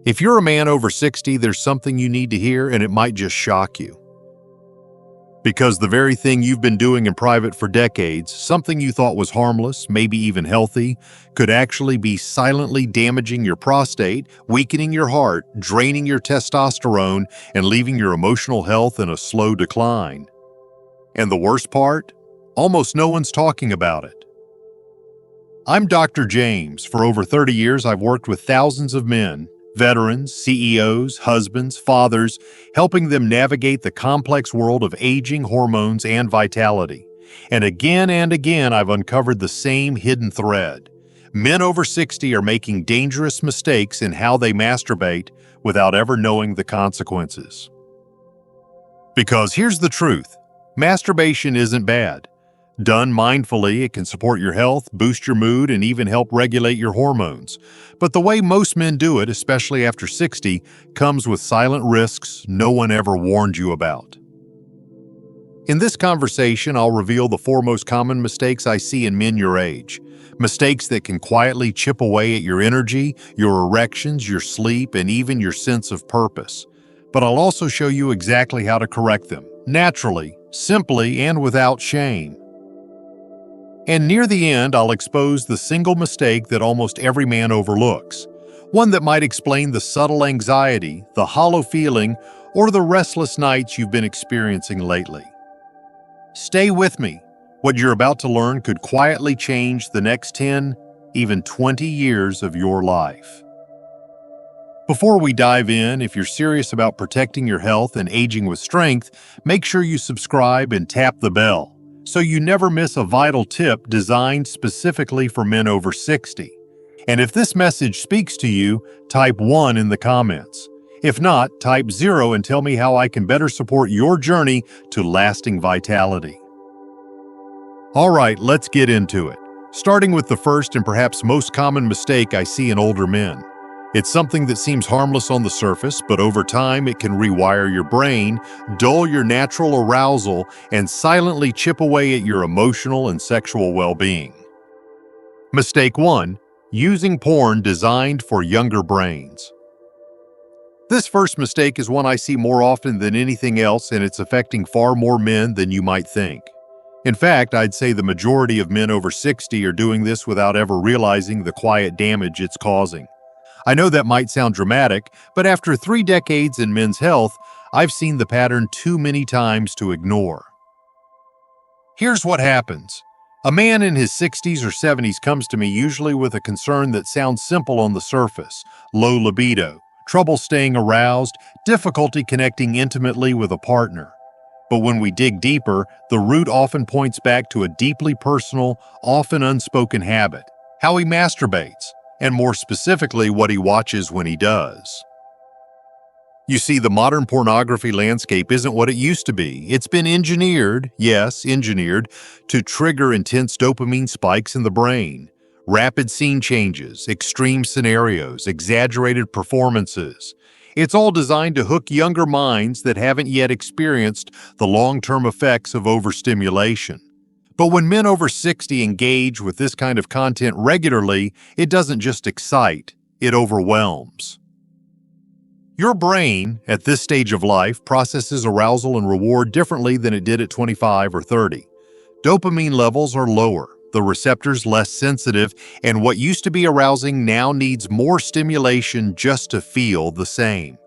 If you're a man over 60, there's something you need to hear, and it might just shock you. Because the very thing you've been doing in private for decades, something you thought was harmless, maybe even healthy, could actually be silently damaging your prostate, weakening your heart, draining your testosterone, and leaving your emotional health in a slow decline. And the worst part? Almost no one's talking about it. I'm Dr. James. For over 30 years, I've worked with thousands of men, veterans, CEOs, husbands, fathers, helping them navigate the complex world of aging, hormones, and vitality. And again, I've uncovered the same hidden thread. Men over 60 are making dangerous mistakes in how they masturbate without ever knowing the consequences. Because here's the truth. Masturbation isn't bad. Done mindfully, it can support your health, boost your mood, and even help regulate your hormones. But the way most men do it, especially after 60, comes with silent risks no one ever warned you about. In this conversation, I'll reveal the 4 most common mistakes I see in men your age. Mistakes that can quietly chip away at your energy, your erections, your sleep, and even your sense of purpose. But I'll also show you exactly how to correct them, naturally, simply, and without shame. And near the end, I'll expose the single mistake that almost every man overlooks, one that might explain the subtle anxiety, the hollow feeling, or the restless nights you've been experiencing lately. Stay with me. What you're about to learn could quietly change the next 10, even 20 years of your life. Before we dive in, if you're serious about protecting your health and aging with strength, make sure you subscribe and tap the bell, so you never miss a vital tip designed specifically for men over 60. And if this message speaks to you, type 1 in the comments. If not, type 0 and tell me how I can better support your journey to lasting vitality. All right, let's get into it. Starting with the first and perhaps most common mistake I see in older men. It's something that seems harmless on the surface, but over time it can rewire your brain, dull your natural arousal, and silently chip away at your emotional and sexual well-being. Mistake 1. Using porn designed for younger brains. This first mistake is one I see more often than anything else, and it's affecting far more men than you might think. In fact, I'd say the majority of men over 60 are doing this without ever realizing the quiet damage it's causing. I know that might sound dramatic, but after 3 decades in men's health, I've seen the pattern too many times to ignore. Here's what happens. A man in his 60s or 70s comes to me usually with a concern that sounds simple on the surface: low libido, trouble staying aroused, difficulty connecting intimately with a partner. But when we dig deeper, the root often points back to a deeply personal, often unspoken habit: how he masturbates, and more specifically, what he watches when he does. You see, the modern pornography landscape isn't what it used to be. It's been engineered, yes, engineered, to trigger intense dopamine spikes in the brain, rapid scene changes, extreme scenarios, exaggerated performances. It's all designed to hook younger minds that haven't yet experienced the long-term effects of overstimulation. But when men over 60 engage with this kind of content regularly, it doesn't just excite, it overwhelms. Your brain, at this stage of life, processes arousal and reward differently than it did at 25 or 30. Dopamine levels are lower, the receptors less sensitive, and what used to be arousing now needs more stimulation just to feel the same.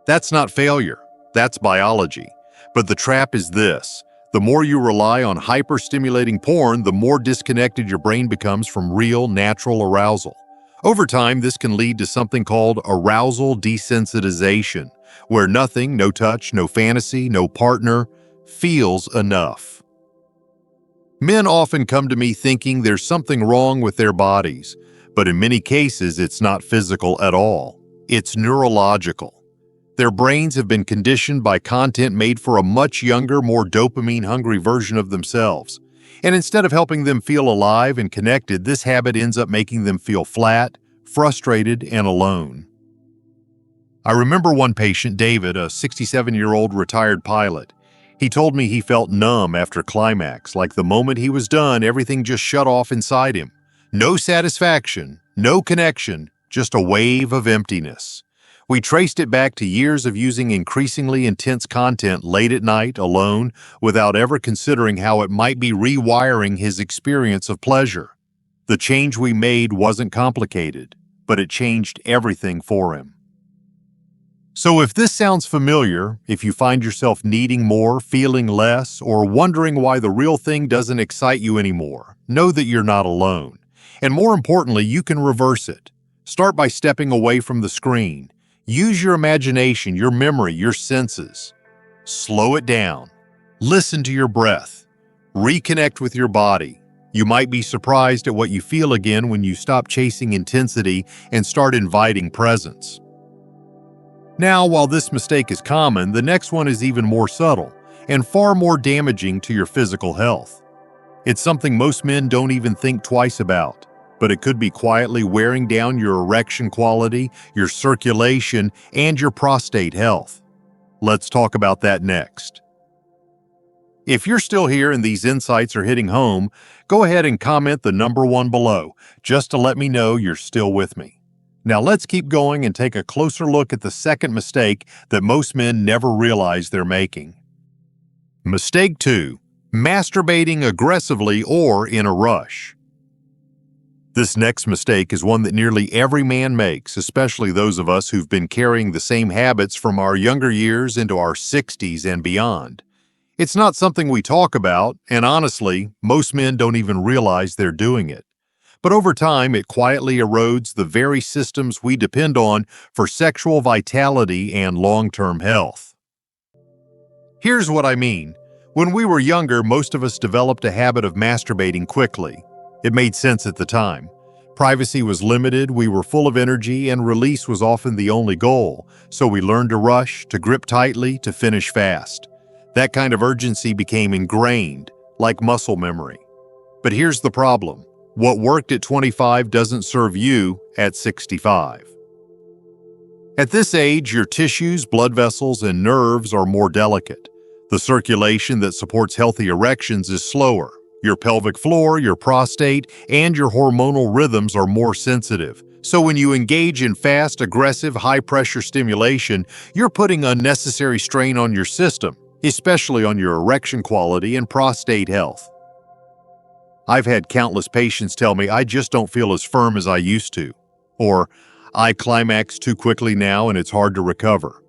That's not failure, that's biology. But the trap is this: the more you rely on hyper-stimulating porn, the more disconnected your brain becomes from real, natural arousal. Over time, this can lead to something called arousal desensitization, where nothing, no touch, no fantasy, no partner, feels enough. Men often come to me thinking there's something wrong with their bodies, but in many cases, it's not physical at all. It's neurological. Their brains have been conditioned by content made for a much younger, more dopamine-hungry version of themselves. And instead of helping them feel alive and connected, this habit ends up making them feel flat, frustrated, and alone. I remember one patient, David, a 67-year-old retired pilot. He told me he felt numb after climax, like the moment he was done, everything just shut off inside him. No satisfaction, no connection, just a wave of emptiness. We traced it back to years of using increasingly intense content late at night, alone, without ever considering how it might be rewiring his experience of pleasure. The change we made wasn't complicated, but it changed everything for him. So if this sounds familiar, if you find yourself needing more, feeling less, or wondering why the real thing doesn't excite you anymore, know that you're not alone. And more importantly, you can reverse it. Start by stepping away from the screen. Use your imagination, your memory, your senses. Slow it down. Listen to your breath. Reconnect with your body. You might be surprised at what you feel again when you stop chasing intensity and start inviting presence. Now, while this mistake is common, the next one is even more subtle and far more damaging to your physical health. It's something most men don't even think twice about, but it could be quietly wearing down your erection quality, your circulation, and your prostate health. Let's talk about that next. If you're still here and these insights are hitting home, go ahead and comment the number 1 below, just to let me know you're still with me. Now let's keep going and take a closer look at the second mistake that most men never realize they're making. Mistake 2. Masturbating aggressively or in a rush. This next mistake is one that nearly every man makes, especially those of us who've been carrying the same habits from our younger years into our 60s and beyond. It's not something we talk about, and honestly, most men don't even realize they're doing it. But over time, it quietly erodes the very systems we depend on for sexual vitality and long-term health. Here's what I mean. When we were younger, most of us developed a habit of masturbating quickly. It made sense at the time. Privacy was limited, we were full of energy, and release was often the only goal, so we learned to rush, to grip tightly, to finish fast. That kind of urgency became ingrained, like muscle memory. But here's the problem. What worked at 25 doesn't serve you at 65. At this age, your tissues, blood vessels, and nerves are more delicate. The circulation that supports healthy erections is slower. Your pelvic floor, your prostate, and your hormonal rhythms are more sensitive. So when you engage in fast, aggressive, high-pressure stimulation, you're putting unnecessary strain on your system, especially on your erection quality and prostate health. I've had countless patients tell me I just don't feel as firm as I used to, or I climax too quickly now and it's hard to recover.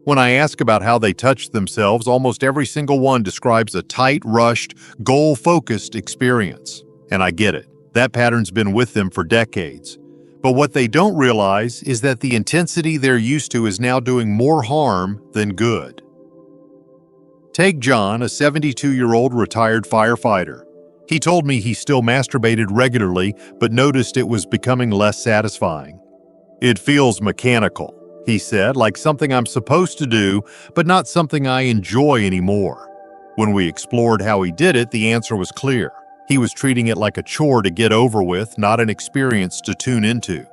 When I ask about how they touch themselves, almost every single one describes a tight, rushed, goal-focused experience. And I get it. That pattern's been with them for decades. But what they don't realize is that the intensity they're used to is now doing more harm than good. Take John, a 72-year-old retired firefighter. He told me he still masturbated regularly, but noticed it was becoming less satisfying. "It feels mechanical," he said, "like something I'm supposed to do, but not something I enjoy anymore." When we explored how he did it, the answer was clear. He was treating it like a chore to get over with, not an experience to tune into.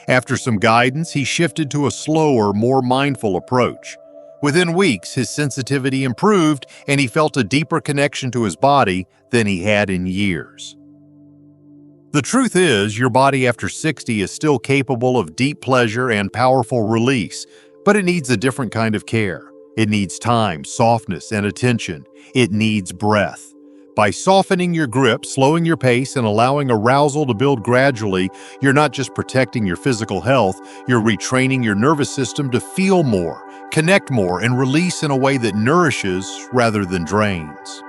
After some guidance, he shifted to a slower, more mindful approach. Within weeks, his sensitivity improved and he felt a deeper connection to his body than he had in years. The truth is, your body after 60 is still capable of deep pleasure and powerful release, but it needs a different kind of care. It needs time, softness, and attention. It needs breath. By softening your grip, slowing your pace, and allowing arousal to build gradually, you're not just protecting your physical health, you're retraining your nervous system to feel more, connect more, and release in a way that nourishes rather than drains.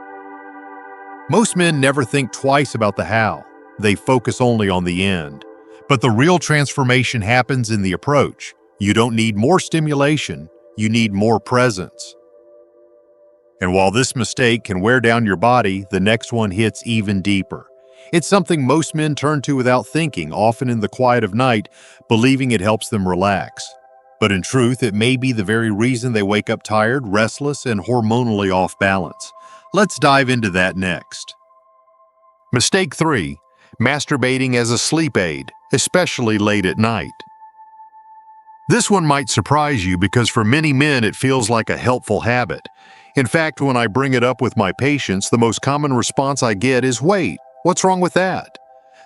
Most men never think twice about the how. They focus only on the end. But the real transformation happens in the approach. You don't need more stimulation, you need more presence. And while this mistake can wear down your body, the next one hits even deeper. It's something most men turn to without thinking, often in the quiet of night, believing it helps them relax. But in truth, it may be the very reason they wake up tired, restless, and hormonally off balance. Let's dive into that next. Mistake 3. Masturbating as a sleep aid, especially late at night. This one might surprise you because for many men it feels like a helpful habit. In fact, when I bring it up with my patients, the most common response I get is, "Wait, what's wrong with that?"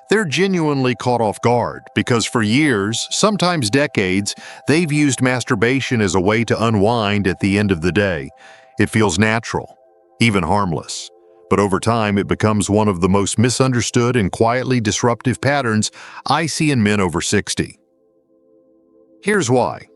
They're genuinely caught off guard because for years, sometimes decades, they've used masturbation as a way to unwind at the end of the day. It feels natural, even harmless. But over time, it becomes one of the most misunderstood and quietly disruptive patterns I see in men over 60. Here's why.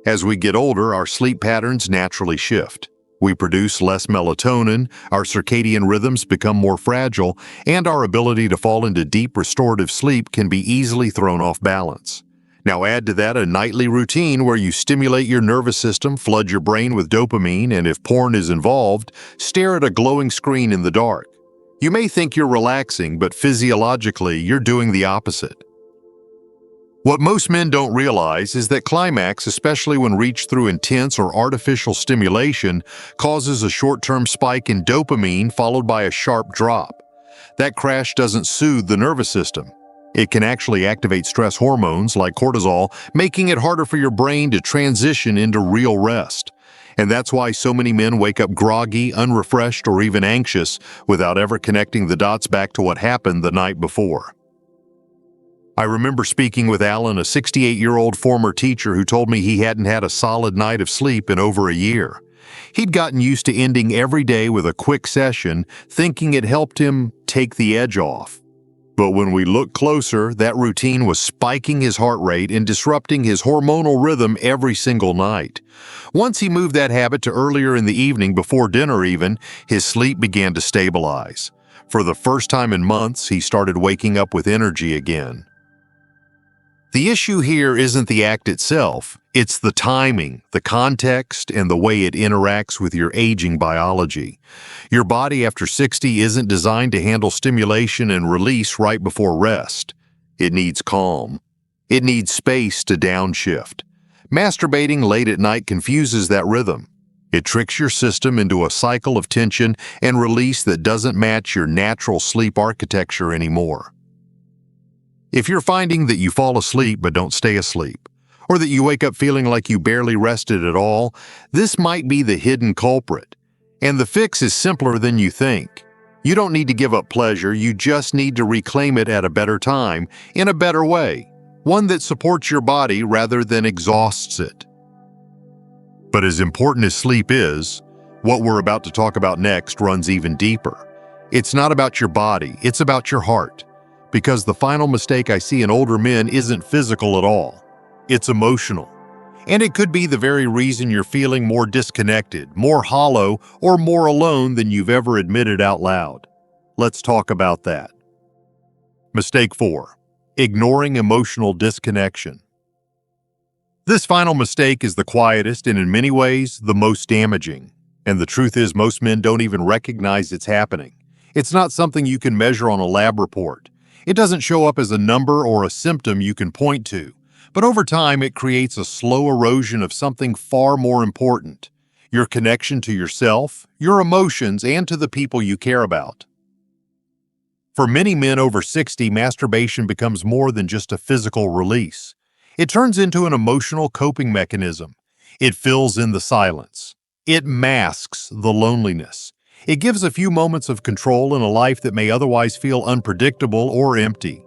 As we get older, our sleep patterns naturally shift. We produce less melatonin, our circadian rhythms become more fragile, and our ability to fall into deep restorative sleep can be easily thrown off balance. Now add to that a nightly routine where you stimulate your nervous system, flood your brain with dopamine, and if porn is involved, stare at a glowing screen in the dark. You may think you're relaxing, but physiologically, you're doing the opposite. What most men don't realize is that climax, especially when reached through intense or artificial stimulation, causes a short-term spike in dopamine followed by a sharp drop. That crash doesn't soothe the nervous system. It can actually activate stress hormones like cortisol, making it harder for your brain to transition into real rest. And that's why so many men wake up groggy, unrefreshed, or even anxious without ever connecting the dots back to what happened the night before. I remember speaking with Alan, a 68-year-old former teacher who told me he hadn't had a solid night of sleep in over a year. He'd gotten used to ending every day with a quick session, thinking it helped him take the edge off. But when we looked closer, that routine was spiking his heart rate and disrupting his hormonal rhythm every single night. Once he moved that habit to earlier in the evening, before dinner even, his sleep began to stabilize. For the first time in months, he started waking up with energy again. The issue here isn't the act itself, it's the timing, the context, and the way it interacts with your aging biology. Your body after 60 isn't designed to handle stimulation and release right before rest. It needs calm. It needs space to downshift. Masturbating late at night confuses that rhythm. It tricks your system into a cycle of tension and release that doesn't match your natural sleep architecture anymore. If you're finding that you fall asleep but don't stay asleep, or that you wake up feeling like you barely rested at all, this might be the hidden culprit. And the fix is simpler than you think. You don't need to give up pleasure, you just need to reclaim it at a better time, in a better way, one that supports your body rather than exhausts it. But as important as sleep is, what we're about to talk about next runs even deeper. It's not about your body, it's about your heart. Because the final mistake I see in older men isn't physical at all. It's emotional. And it could be the very reason you're feeling more disconnected, more hollow, or more alone than you've ever admitted out loud. Let's talk about that. Mistake 4. Ignoring emotional disconnection. This final mistake is the quietest and in many ways the most damaging. And the truth is most men don't even recognize it's happening. It's not something you can measure on a lab report. It doesn't show up as a number or a symptom you can point to, but over time it creates a slow erosion of something far more important: your connection to yourself, your emotions, and to the people you care about. For many men over 60, masturbation becomes more than just a physical release. It turns into an emotional coping mechanism. It fills in the silence. It masks the loneliness. It gives a few moments of control in a life that may otherwise feel unpredictable or empty.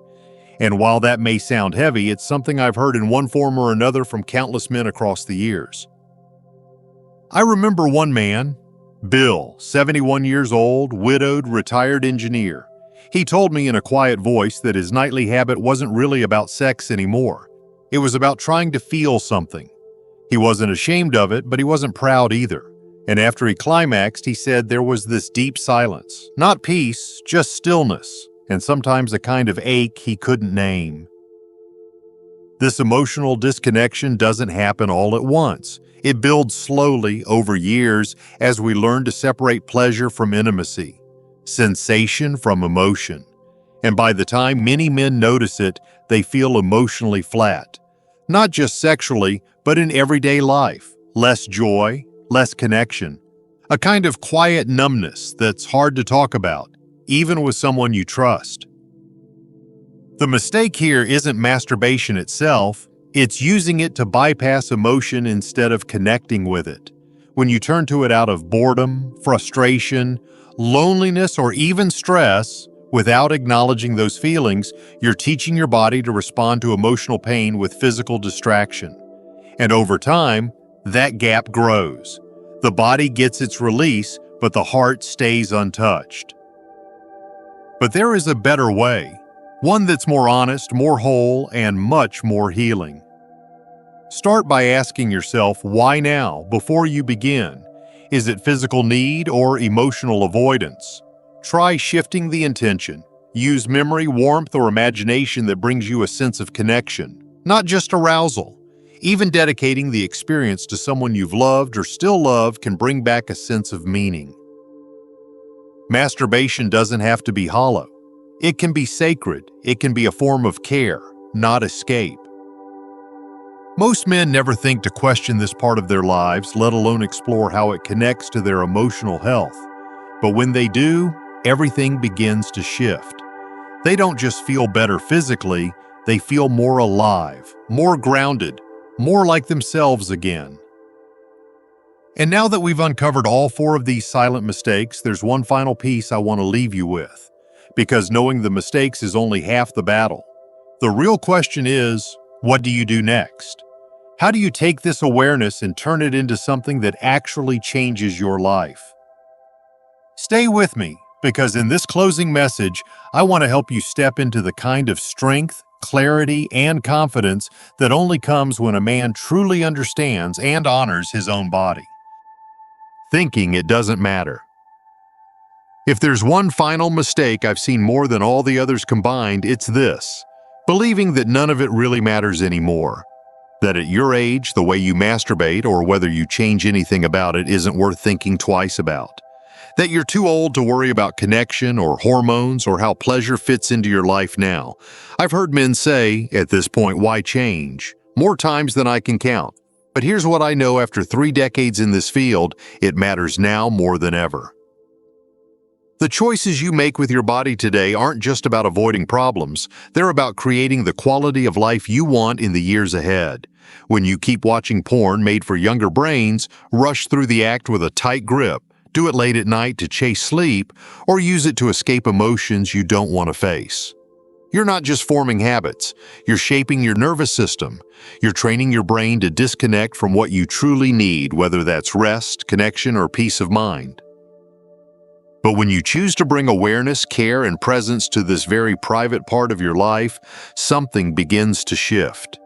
And while that may sound heavy, it's something I've heard in one form or another from countless men across the years. I remember one man, Bill, 71 years old, widowed, retired engineer. He told me in a quiet voice that his nightly habit wasn't really about sex anymore. It was about trying to feel something. He wasn't ashamed of it, but he wasn't proud either. And after he climaxed, he said there was this deep silence, not peace, just stillness, and sometimes a kind of ache he couldn't name. This emotional disconnection doesn't happen all at once. It builds slowly over years as we learn to separate pleasure from intimacy, sensation from emotion. And by the time many men notice it, they feel emotionally flat. Not just sexually, but in everyday life. Less joy, less connection. A kind of quiet numbness that's hard to talk about, even with someone you trust. The mistake here isn't masturbation itself, it's using it to bypass emotion instead of connecting with it. When you turn to it out of boredom, frustration, loneliness, or even stress, Without acknowledging those feelings, you're teaching your body to respond to emotional pain with physical distraction. And over time, that gap grows. The body gets its release, but the heart stays untouched. But there is a better way, one that's more honest, more whole, and much more healing. Start by asking yourself, why now, before you begin? Is it physical need or emotional avoidance? Try shifting the intention. Use memory, warmth, or imagination that brings you a sense of connection, not just arousal. Even dedicating the experience to someone you've loved or still love can bring back a sense of meaning. Masturbation doesn't have to be hollow. It can be sacred. It can be a form of care, not escape. Most men never think to question this part of their lives, let alone explore how it connects to their emotional health. But when they do, everything begins to shift. They don't just feel better physically, they feel more alive, more grounded, more like themselves again. And now that we've uncovered all 4 of these silent mistakes, there's one final piece I want to leave you with. Because knowing the mistakes is only half the battle. The real question is, what do you do next? How do you take this awareness and turn it into something that actually changes your life? Stay with me, because in this closing message, I want to help you step into the kind of strength, clarity, and confidence that only comes when a man truly understands and honors his own body. Thinking it doesn't matter. If there's one final mistake I've seen more than all the others combined, it's this: believing that none of it really matters anymore. That at your age, the way you masturbate or whether you change anything about it isn't worth thinking twice about. That you're too old to worry about connection or hormones or how pleasure fits into your life now. I've heard men say, at this point, why change? More times than I can count. But here's what I know after 3 decades in this field, it matters now more than ever. The choices you make with your body today aren't just about avoiding problems, they're about creating the quality of life you want in the years ahead. When you keep watching porn made for younger brains, rush through the act with a tight grip, do it late at night to chase sleep, or use it to escape emotions you don't want to face. You're not just forming habits, you're shaping your nervous system. You're training your brain to disconnect from what you truly need, whether that's rest, connection, or peace of mind. But when you choose to bring awareness, care, and presence to this very private part of your life, something begins to shift.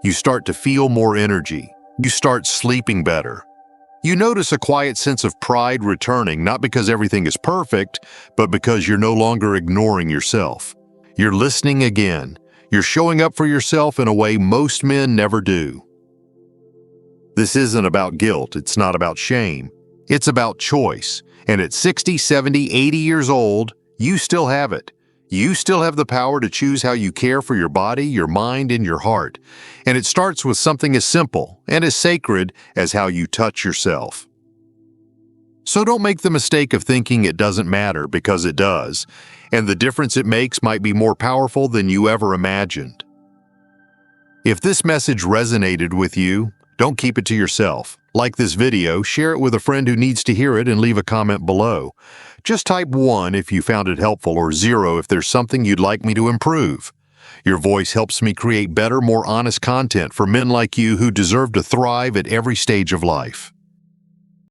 You start to feel more energy. You start sleeping better. You notice a quiet sense of pride returning, not because everything is perfect, but because you're no longer ignoring yourself. You're listening again. You're showing up for yourself in a way most men never do. This isn't about guilt. It's not about shame. It's about choice. And at 60, 70, 80 years old, you still have it. You still have the power to choose how you care for your body, your mind, and your heart. And it starts with something as simple and as sacred as how you touch yourself. So don't make the mistake of thinking it doesn't matter, because it does. And the difference it makes might be more powerful than you ever imagined. If this message resonated with you, don't keep it to yourself. Like this video, share it with a friend who needs to hear it, and leave a comment below. Just type 1 if you found it helpful, or 0 if there's something you'd like me to improve. Your voice helps me create better, more honest content for men like you who deserve to thrive at every stage of life.